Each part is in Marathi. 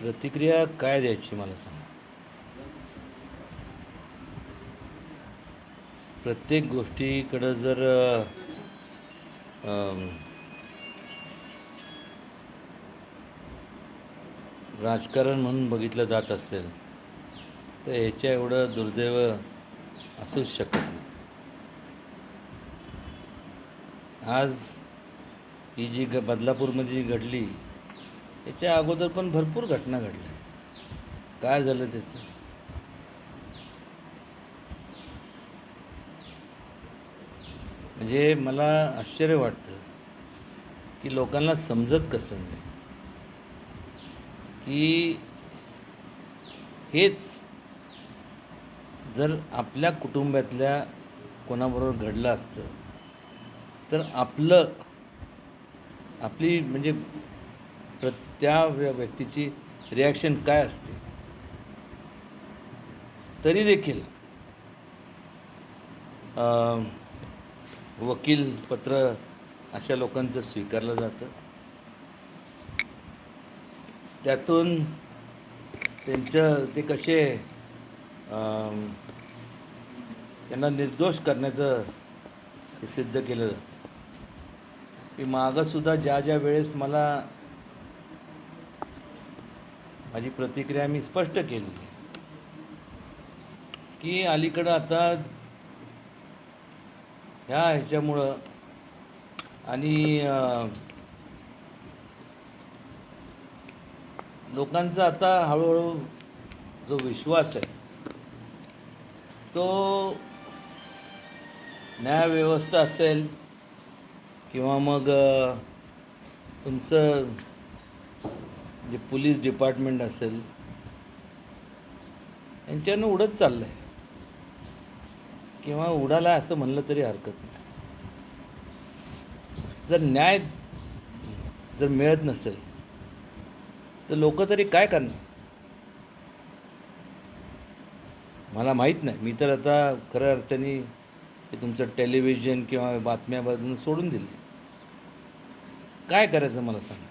प्रतिक्रिया काय द्यायची मला सांगा. प्रत्येक गोष्टीकडं जर अम, राजकारण म्हणून बघितलं जात असेल तर ह्याच्या एवढं दुर्दैव असूच शकत नाही. आज ही जी बदलापूरमध्ये जी घडली याच्या अगोदर पण भरपूर घटना घडल्या. काय झालं त्याचं? म्हणजे मला आश्चर्य वाटतं की लोकांना समजत कसं नाही की हेच जर आपल्या कुटुंबातल्या कोणाबरोबर घडलं असतं तर आपली म्हणजे त्या व्यक्तीची रिॲक्शन काय असते. तरी देखील वकील पत्र अशा लोकांचं स्वीकारलं जातं. त्यातून ते कसे त्यांना निर्दोष करण्याचं हे सिद्ध केलं जातं. मी मागंसुद्धा ज्या वेळेस माझी प्रतिक्रिया मी स्पष्ट केली की अलीकडं आता ह्याच्यामुळं आणि लोकांचा आता हळूहळू जो विश्वास आहे तो न्यायव्यवस्था असेल किंवा मग तुमचं जे पोलीस डिपार्टमेंट असेल यांच्यानं उडत चाललं आहे किंवा उडाला असं म्हणलं तरी हरकत नाही. जर न्याय मिळत नसेल तर लोक तरी काय करणार? मला माहीत नाही. मी तर आता खऱ्या अर्थाने ते तुमचं टेलिव्हिजन किंवा बातम्या सोडून दिले. काय करायचं मला सांगा.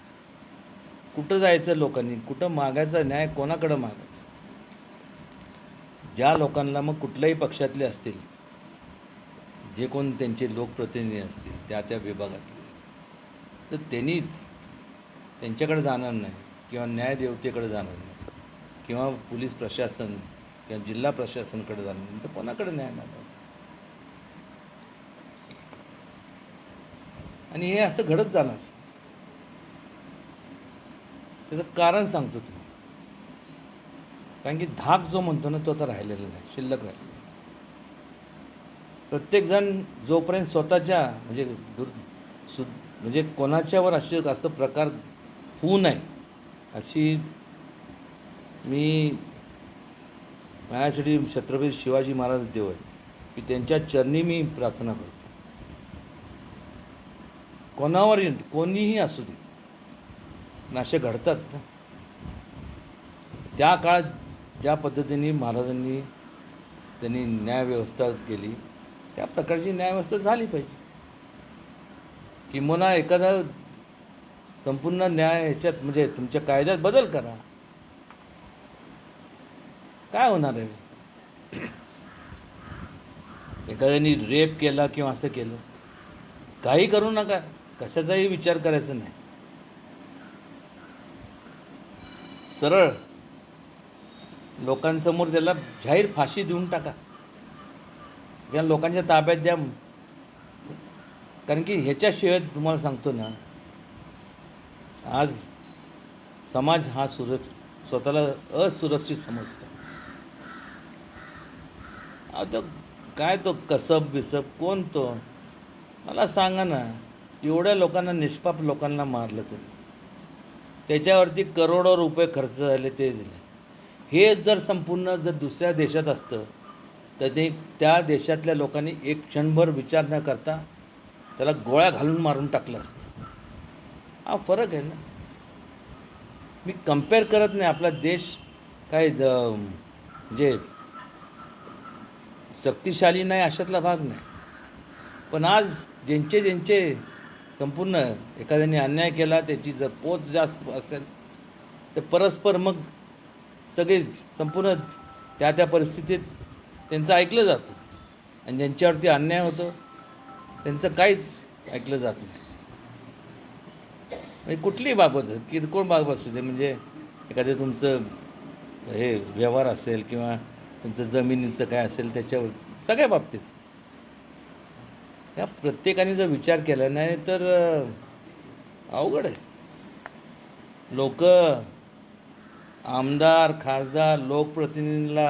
कुठं जायचं लोकांनी? कुठं मागायचं न्याय? कोणाकडं मागायचं? ज्या लोकांना मग कुठल्याही पक्षातले असतील, जे कोण त्यांचे लोकप्रतिनिधी असतील त्या विभागातले, तर त्यांच्याकडे जाणार नाही किंवा न्यायदेवतेकडे जाणार नाही किंवा पोलीस प्रशासन किंवा जिल्हा प्रशासनाकडे जाणार नाही, तर कोणाकडे न्याय मागायचा? आणि हे असं घडत जाणार. त्याचं कारण सांगतो तुम्हाला. कारण की धाक जो म्हणतो ना तो आता राहिलेला नाही, शिल्लक राहिलेला. प्रत्येकजण जोपर्यंत स्वतःच्या म्हणजे कोणाच्यावर असं प्रकार होऊ नये अशी मी माझ्यासाठी छत्रपती शिवाजी महाराज देव आहेत की त्यांच्या चरणी मी प्रार्थना करतो. कोणीही असू दे, असे घडतात ना. त्या काळात ज्या पद्धतीने महाराजांनी त्यांनी न्यायव्यवस्था केली त्या प्रकारची न्यायव्यवस्था झाली पाहिजे. किंबहुना एखादा संपूर्ण न्याय ह्याच्यात म्हणजे तुमच्या कायद्यात बदल करा. काय होणार आहे? एखाद्याने रेप केला किंवा असं केलं, काही करू नका, कशाचाही विचार करायचा नाही. सरळ लोकांसमोर त्याला जाहीर फाशी देऊन टाका किंवा लोकांच्या ताब्यात द्या. कारण की ह्याच्याशिवाय तुम्हाला सांगतो ना, आज समाज हा स्वतःला असुरक्षित समजतो. आता काय तो कसब बिसब कोण तो मला सांगा ना. एवढ्या लोकांना, निष्पाप लोकांना मारलं त्याच्यावरती करोडो रुपये खर्च झाले, ते दिले. हे जर संपूर्ण दुसऱ्या देशात असतं तर त्या देशातल्या लोकांनी एक क्षणभर विचार न करता त्याला गोळ्या घालून मारून टाकलं असतं. हा फरक आहे ना. मी कम्पेअर करत नाही. आपला देश काय म्हणजे शक्तिशाली नाही अशातला भाग नाही. पण आज ज्यांचे संपूर्ण एखाद्याने अन्याय केला त्याची जर पोच जास्त असेल तर परस्पर मग सगळे संपूर्ण त्या त्या परिस्थितीत त्यांचं ऐकलं जातं आणि ज्यांच्यावरती अन्याय होतो त्यांचं काहीच ऐकलं जात नाही. म्हणजे कुठलीही बाबत किरकोळ बाबत असू दे, म्हणजे एखादं तुमचं हे व्यवहार असेल किंवा तुमचं जमिनीचं काय असेल त्याच्यावर सगळ्या बाबतीत या प्रत्येकाने जर विचार केला नाही तर अवघड आहे. लोक आमदार खासदार लोकप्रतिनिधीला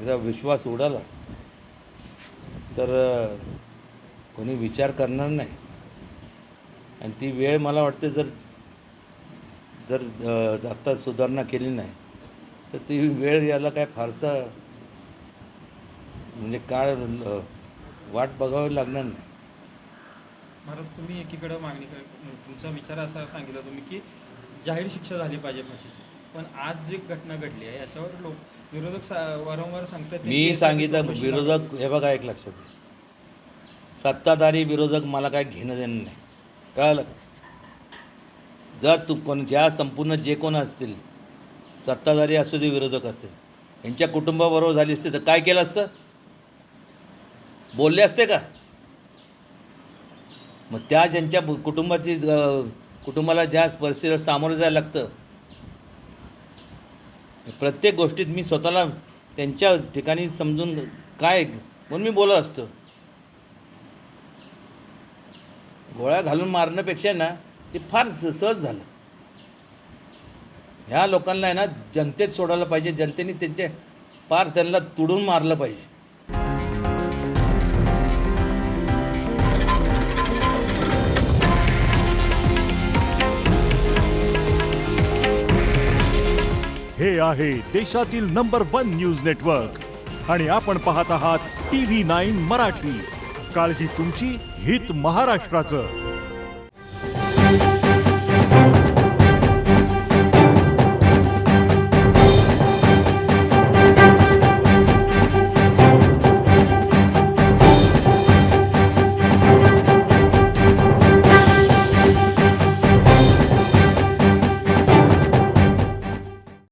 याचा विश्वास उडाला तर कोणी विचार करणार नाही. आणि ती वेळ मला वाटते जर आता सुधारणा केली नाही तर ती वेळ याला काय फारसा म्हणजे काळ वाट बघावी लागणार नाही. महाराज, तुम्ही एकीकडे मागणी तुमचा विचार असा सांगितला तुम्ही की जाहीर शिक्षा झाली पाहिजे फाशीची, पण आज जी घटना घडली आहे याच्यावर विरोधक वारंवार सांगतात. मी सांगितलं विरोधक हे बघा, एक लक्षात घ्या, सत्ताधारी विरोधक मला काय घेणं देणं नाही, कळलं? जर तू कोण ज्या संपूर्ण जे कोण असतील सत्ताधारी असू दे विरोधक असेल यांच्या कुटुंबाबरोबर झाली असते तर काय केलं असतं? बोलले असते का? मग त्या ज्यांच्या कुटुंबाला ज्या परिस्थितीला सामोरं जायला लागतं प्रत्येक गोष्टीत मी स्वतःला त्यांच्या ठिकाणी समजून काय म्हणून मी बोलत असतो. गोळ्या घालून मारण्यापेक्षा ना ते फार सहज झालं. ह्या लोकांना आहे ना जनतेत सोडायला पाहिजे, जनतेने त्यांचे फार त्यांना तुडून मारलं पाहिजे. हे आहे देशातील नंबर 1 न्यूज नेटवर्क आणि आपण पाहत आहात TV9 मराठी. काळजी तुमची, हित महाराष्ट्राचं.